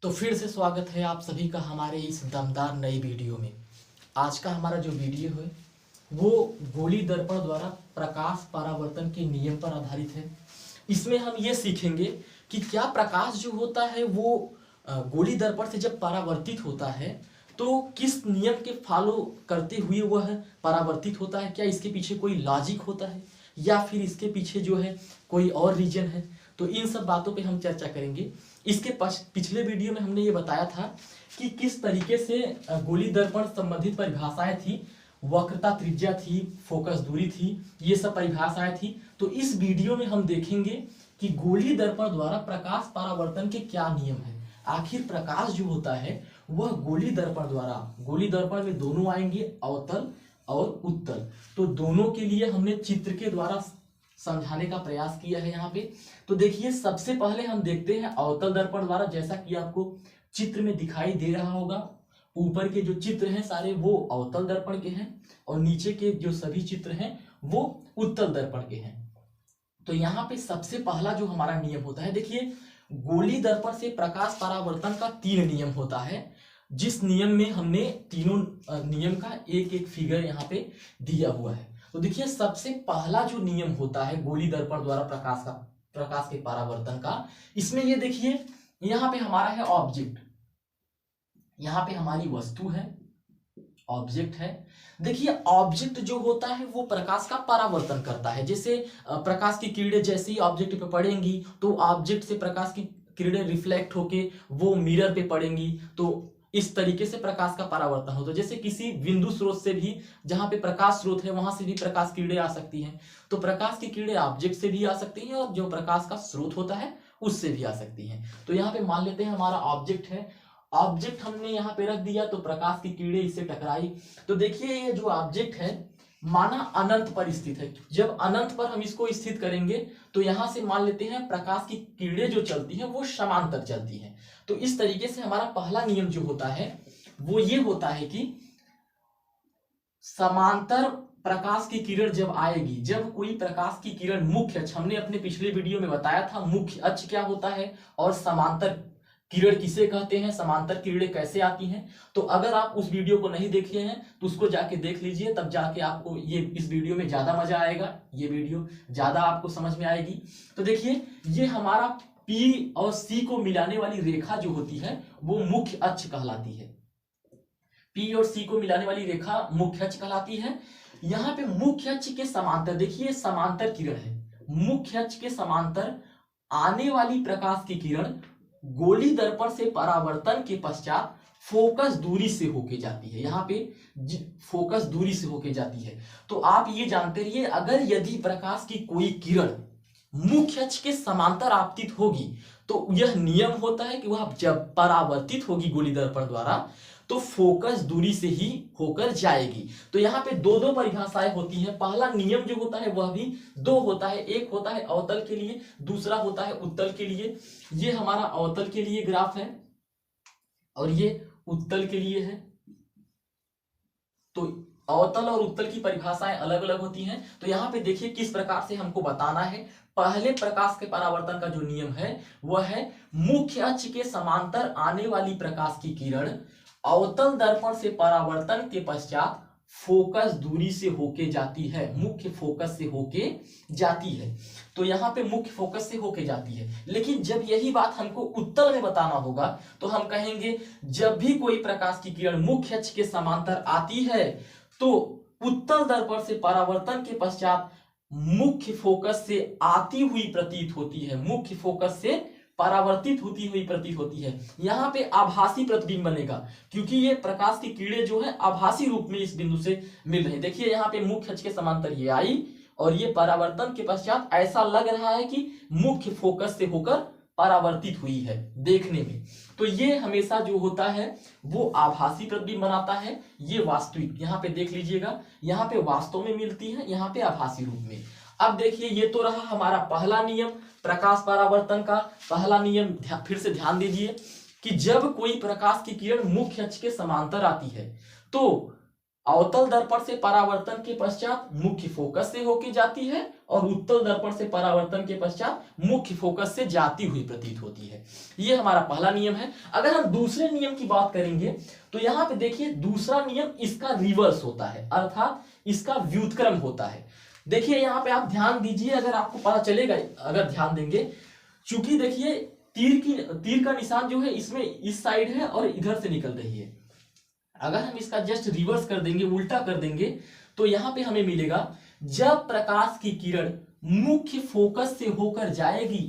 तो फिर से स्वागत है आप सभी का हमारे इस दमदार नई वीडियो में। आज का हमारा जो वीडियो है वो गोली दर्पण द्वारा प्रकाश परावर्तन के नियम पर आधारित है। इसमें हम ये सीखेंगे कि क्या प्रकाश जो होता है वो गोली दर्पण से जब परावर्तित होता है तो किस नियम के फॉलो करते हुए वह परावर्तित होता है। क्या इसके पीछे कोई लॉजिक होता है या फिर इसके पीछे जो है कोई और रीजन है। तो इन सब बातों पे हम चर्चा करेंगे। इसके पिछले वीडियो में हमने ये बताया था कि किस तरीके से गोली दर्पण संबंधित परिभाषाएं थी, वक्रता त्रिज्या थी, फोकस दूरी थी, ये सब परिभाषाएं थी। तो इस वीडियो में हम देखेंगे कि गोली दर्पण द्वारा प्रकाश परावर्तन के क्या नियम है। आखिर प्रकाश जो होता है वह गोली दर्पण द्वारा, गोली दर्पण में दोनों आएंगे, अवतल और उत्तल। तो दोनों के लिए हमने चित्र के द्वारा समझाने का प्रयास किया है यहाँ पे। तो देखिए सबसे पहले हम देखते हैं अवतल दर्पण द्वारा। जैसा कि आपको चित्र में दिखाई दे रहा होगा, ऊपर के जो चित्र हैं सारे वो अवतल दर्पण के हैं और नीचे के जो सभी चित्र हैं वो उत्तल दर्पण के हैं। तो यहाँ पे सबसे पहला जो हमारा नियम होता है, देखिए गोली दर्पण से प्रकाश परावर्तन का 3 नियम होता है, जिस नियम में हमने तीनों नियम का एक एक फिगर यहाँ पे दिया हुआ है। तो देखिए सबसे पहला जो नियम होता है गोली दर्पण द्वारा प्रकाश के परावर्तन का, इसमें ये देखिए यहाँ पे हमारा है ऑब्जेक्ट, यहाँ पे हमारी वस्तु है, ऑब्जेक्ट है। देखिए ऑब्जेक्ट जो होता है वो प्रकाश का परावर्तन करता है। जैसे प्रकाश की किरणें जैसे ही ऑब्जेक्ट पे पड़ेंगी तो ऑब्जेक्ट से प्रकाश की किरणें रिफ्लेक्ट होके वो मिरर पे पड़ेंगी, तो इस तरीके से प्रकाश का परावर्तन होता है। जैसे किसी बिंदु स्रोत से भी, जहां पे प्रकाश स्रोत है वहां से भी प्रकाश किरणें आ सकती हैं। तो प्रकाश की किरणें ऑब्जेक्ट से भी आ सकती हैं और जो प्रकाश का स्रोत होता है उससे भी आ सकती हैं। तो यहाँ पे मान लेते हैं हमारा ऑब्जेक्ट है, ऑब्जेक्ट हमने यहाँ पे रख दिया तो प्रकाश की किरणें इससे टकराई। तो देखिए ये जो ऑब्जेक्ट है माना अनंत पर स्थित है। जब अनंत पर हम इसको स्थित करेंगे तो यहां से मान लेते हैं प्रकाश की किरणें जो चलती हैं वो समांतर चलती हैं। तो इस तरीके से हमारा पहला नियम जो होता है वो ये होता है कि समांतर प्रकाश की किरण जब आएगी, जब कोई प्रकाश की किरण मुख्य अक्ष, हमने अपने पिछले वीडियो में बताया था मुख्य अक्ष क्या होता है और समांतर किरण किसे कहते हैं, समांतर किरणें कैसे आती हैं। तो अगर आप उस वीडियो को नहीं देखे हैं तो उसको जाके देख लीजिए, तब जाके आपको ये इस वीडियो में ज्यादा मजा आएगा, ये वीडियो ज्यादा आपको समझ में आएगी। तो देखिए ये हमारा P और C को मिलाने वाली रेखा जो होती है वो मुख्य अक्ष कहलाती है। P और C को मिलाने वाली रेखा मुख्य अक्ष कहलाती है। यहाँ पे मुख्य अक्ष के समांतर, देखिए समांतर किरण है, मुख्य अक्ष के समांतर आने वाली प्रकाश की किरण गोली दर्पण से परावर्तन के पश्चात फोकस दूरी से होके जाती है। यहाँ पे फोकस दूरी से होके जाती है। तो आप ये जानते रहिए, अगर यदि प्रकाश की कोई किरण मुख्य अक्ष के समांतर आपतित होगी तो यह नियम होता है कि वह जब परावर्तित होगी गोली दर्पण द्वारा तो फोकस दूरी से ही होकर जाएगी। तो यहाँ पे दो दो परिभाषाएं होती हैं। पहला नियम जो होता है वह भी 2 होता है, एक होता है अवतल के लिए, दूसरा होता है उत्तल के लिए। ये हमारा अवतल के लिए ग्राफ है और ये उत्तल के लिए है। तो अवतल और उत्तल की परिभाषाएं अलग अलग होती हैं। तो यहाँ पे देखिए किस प्रकार से हमको बताना है। पहले प्रकाश के परावर्तन का जो नियम है वह है मुख्य अक्ष के समांतर आने वाली प्रकाश की किरण अवतल दर्पण से परावर्तन के पश्चात फोकस दूरी से होके जाती है, मुख्य फोकस से होके जाती है। तो यहाँ पे मुख्य फोकस से होके जाती है। लेकिन जब यही बात हमको उत्तल में बताना होगा तो हम कहेंगे जब भी कोई प्रकाश की किरण मुख्य अक्ष के समांतर आती है तो उत्तल दर्पण से परावर्तन के पश्चात मुख्य फोकस से आती हुई प्रतीत होती है, मुख्य फोकस से परावर्तित होती हुई प्रतीत होती है। यहाँ पे आभासी प्रतिबिंब बनेगा क्योंकि ये प्रकाश की किरणें जो है आभासी रूप में इस बिंदु से मिल रही। देखिए यहाँ पे मुख्य अक्ष के समांतर ये आई और ये परावर्तन के पश्चात ऐसा लग रहा है कि मुख्य फोकस से होकर परावर्तित हुई है देखने में। तो ये हमेशा जो होता है वो आभासी प्रतिबिंब बनाता है, ये वास्तविक। यहाँ पे देख लीजिएगा, यहाँ पे वास्तव में मिलती है, यहाँ पे आभासी रूप में। अब देखिए ये तो रहा हमारा पहला नियम प्रकाश परावर्तन का। पहला नियम फिर से ध्यान दीजिए कि जब कोई प्रकाश की किरण मुख्य अक्ष के समांतर आती है तो अवतल दर्पण से परावर्तन के पश्चात मुख्य फोकस से होके जाती है और उत्तल दर्पण से परावर्तन के पश्चात मुख्य फोकस से जाती हुई प्रतीत होती है। ये हमारा पहला नियम है। अगर हम दूसरे नियम की बात करेंगे तो यहाँ पे देखिए दूसरा नियम इसका रिवर्स होता है, अर्थात इसका व्युत्क्रम होता है। देखिए यहाँ पे आप ध्यान दीजिए, अगर आपको पता चलेगा, अगर ध्यान देंगे, चूंकि देखिए तीर का निशान जो है इसमें इस साइड है और इधर से निकल रही है। अगर हम इसका जस्ट रिवर्स कर देंगे, उल्टा कर देंगे, तो यहां पे हमें मिलेगा जब प्रकाश की किरण मुख्य फोकस से होकर जाएगी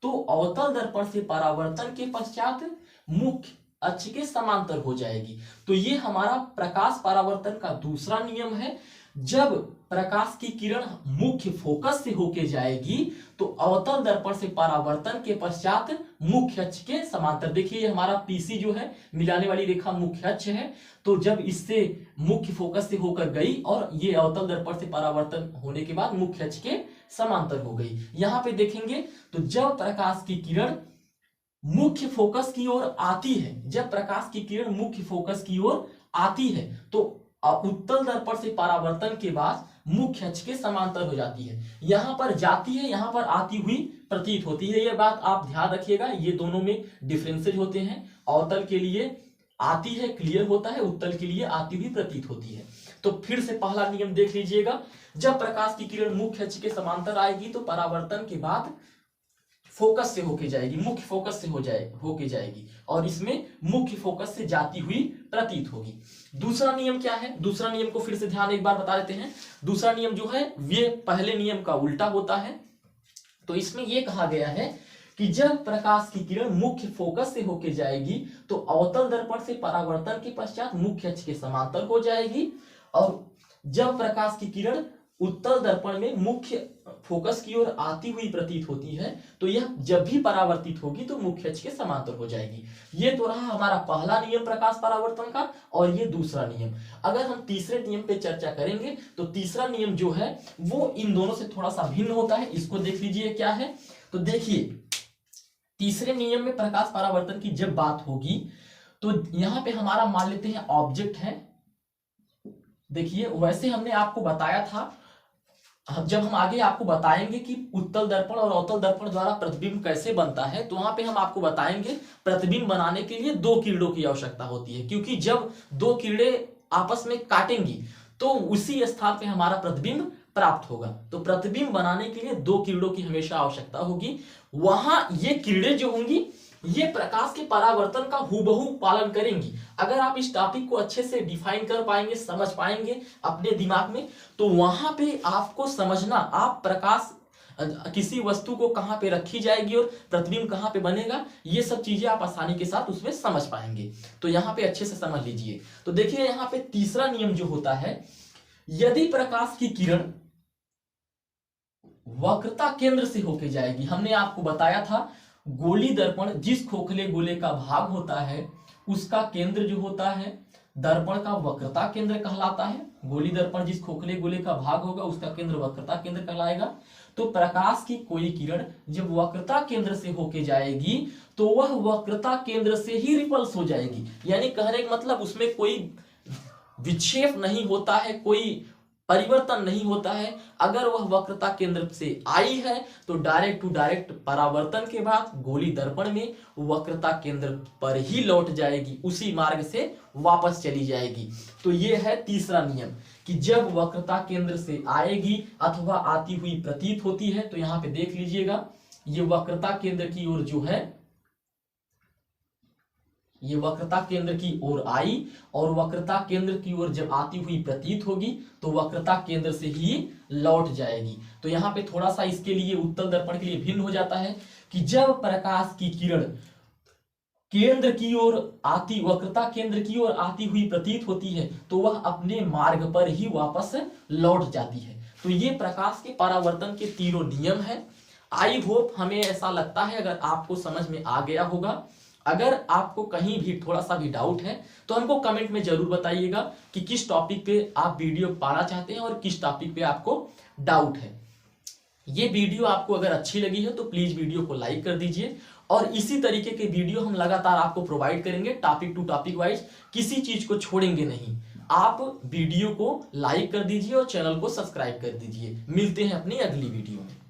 तो अवतल दर्पण से परावर्तन के पश्चात मुख्य अक्ष के समांतर हो जाएगी। तो ये हमारा प्रकाश परावर्तन का दूसरा नियम है। जब प्रकाश की किरण मुख्य फोकस से होके जाएगी तो अवतल दर्पण से परावर्तन के पश्चात मुख्य अक्ष के समांतर, देखिए ये हमारा पीसी जो है, मिलाने वाली रेखा मुख्य अक्ष है, तो जब इससे मुख्य फोकस से होकर गई और ये अवतल दर्पण से परावर्तन होने के बाद मुख्य अक्ष के समांतर हो गई। यहां पे देखेंगे तो जब प्रकाश की किरण मुख्य फोकस की ओर आती है, जब प्रकाश की किरण मुख्य फोकस की ओर आती है तो उत्तल दर्पण से परावर्तन के बाद मुख्य अक्ष के समांतर हो जाती है। यहां पर जाती है, यहां पर आती हुई प्रतीत होती है। यह बात आप ध्यान रखिएगा, ये दोनों में डिफरेंसेज होते हैं। अवतल के लिए आती है, क्लियर होता है, उत्तल के लिए आती हुई प्रतीत होती है। तो फिर से पहला नियम देख लीजिएगा, जब प्रकाश की किरण मुख्य अक्ष के समांतर आएगी तो परावर्तन के बाद फोकस से होके जाएगी, मुख्य फोकस से होके जाएगी और इसमें मुख्य फोकस से जाती हुई प्रतीत होगी। दूसरा नियम क्या है? दूसरा नियम को फिर से ध्यान एक बार बता देते हैं। दूसरा नियम जो है ये पहले नियम का उल्टा होता है। तो इसमें यह कहा गया है कि जब प्रकाश की किरण मुख्य फोकस से होके जाएगी तो अवतल दर्पण से परावर्तन के पश्चात मुख्य अक्ष के समांतर हो जाएगी और जब प्रकाश की किरण उत्तल दर्पण में मुख्य फोकस की ओर आती हुई प्रतीत होती है तो यह जब भी परावर्तित होगी तो मुख्य अक्ष के समांतर हो जाएगी। ये तो रहा हमारा पहला नियम प्रकाश परावर्तन का और ये दूसरा नियम। अगर हम तीसरे नियम पे चर्चा करेंगे तो तीसरा नियम जो है वो इन दोनों से थोड़ा सा भिन्न होता है। इसको देख लीजिए क्या है। तो देखिए तीसरे नियम में प्रकाश परावर्तन की जब बात होगी तो यहां पे हमारा मान लेते हैं ऑब्जेक्ट है। देखिए वैसे हमने आपको बताया था, जब हम आगे आपको बताएंगे कि उत्तल दर्पण और अवतल दर्पण द्वारा प्रतिबिंब कैसे बनता है तो वहां पे हम आपको बताएंगे प्रतिबिंब बनाने के लिए दो किरणों की आवश्यकता होती है, क्योंकि जब दो किरणें आपस में काटेंगी तो उसी स्थान पे हमारा प्रतिबिंब प्राप्त होगा। तो प्रतिबिंब बनाने के लिए दो किरणों की हमेशा आवश्यकता होगी। वहां ये किरणें जो होंगी ये प्रकाश के परावर्तन का हूबहू पालन करेंगी। अगर आप इस टॉपिक को अच्छे से डिफाइन कर पाएंगे, समझ पाएंगे अपने दिमाग में, तो वहां पे आपको समझना, आप प्रकाश किसी वस्तु को कहां पे रखी जाएगी और प्रतिबिंब कहां पे बनेगा, ये सब चीजें आप आसानी के साथ उसमें समझ पाएंगे। तो यहां पे अच्छे से समझ लीजिए। तो देखिए यहां पे तीसरा नियम जो होता है, यदि प्रकाश की किरण वक्रता केंद्र से होके जाएगी, हमने आपको बताया था गोली दर्पण जिस खोखले गोले का भाग होता है उसका केंद्र जो होता है दर्पण का वक्रता केंद्र कहलाता है। गोली दर्पण जिस खोखले गोले का भाग होगा उसका केंद्र वक्रता केंद्र कहलाएगा। तो प्रकाश की कोई किरण जब वक्रता केंद्र से होके जाएगी तो वह वक्रता केंद्र से ही रिपल्स हो जाएगी। यानी कहने का मतलब उसमें कोई विक्षेप नहीं होता है, कोई परिवर्तन नहीं होता है। अगर वह वक्रता केंद्र से आई है तो डायरेक्ट टू डायरेक्ट परावर्तन के बाद गोली दर्पण में वक्रता केंद्र पर ही लौट जाएगी, उसी मार्ग से वापस चली जाएगी। तो यह है तीसरा नियम कि जब वक्रता केंद्र से आएगी अथवा आती हुई प्रतीत होती है, तो यहां पे देख लीजिएगा ये वक्रता केंद्र की ओर जो है, ये वक्रता केंद्र की ओर आई और वक्रता केंद्र की ओर जब आती हुई प्रतीत होगी तो वक्रता केंद्र से ही लौट जाएगी। तो यहां पे थोड़ा सा इसके लिए उत्तल दर्पण के लिए भिन्न हो जाता है कि जब प्रकाश की किरण केंद्र की ओर आती, वक्रता केंद्र की ओर आती हुई प्रतीत होती है तो वह अपने मार्ग पर ही वापस लौट जाती है। तो ये प्रकाश के परावर्तन के तीनों नियम है। आई होप हमें ऐसा लगता है अगर आपको समझ में आ गया होगा। अगर आपको कहीं भी थोड़ा सा भी डाउट है तो हमको कमेंट में जरूर बताइएगा कि किस टॉपिक पे आप वीडियो पाना चाहते हैं और किस टॉपिक पे आपको डाउट है। ये वीडियो आपको अगर अच्छी लगी है तो प्लीज वीडियो को लाइक कर दीजिए और इसी तरीके के वीडियो हम लगातार आपको प्रोवाइड करेंगे टॉपिक टू टॉपिक वाइज, किसी चीज को छोड़ेंगे नहीं। आप वीडियो को लाइक कर दीजिए और चैनल को सब्सक्राइब कर दीजिए। मिलते हैं अपनी अगली वीडियो में।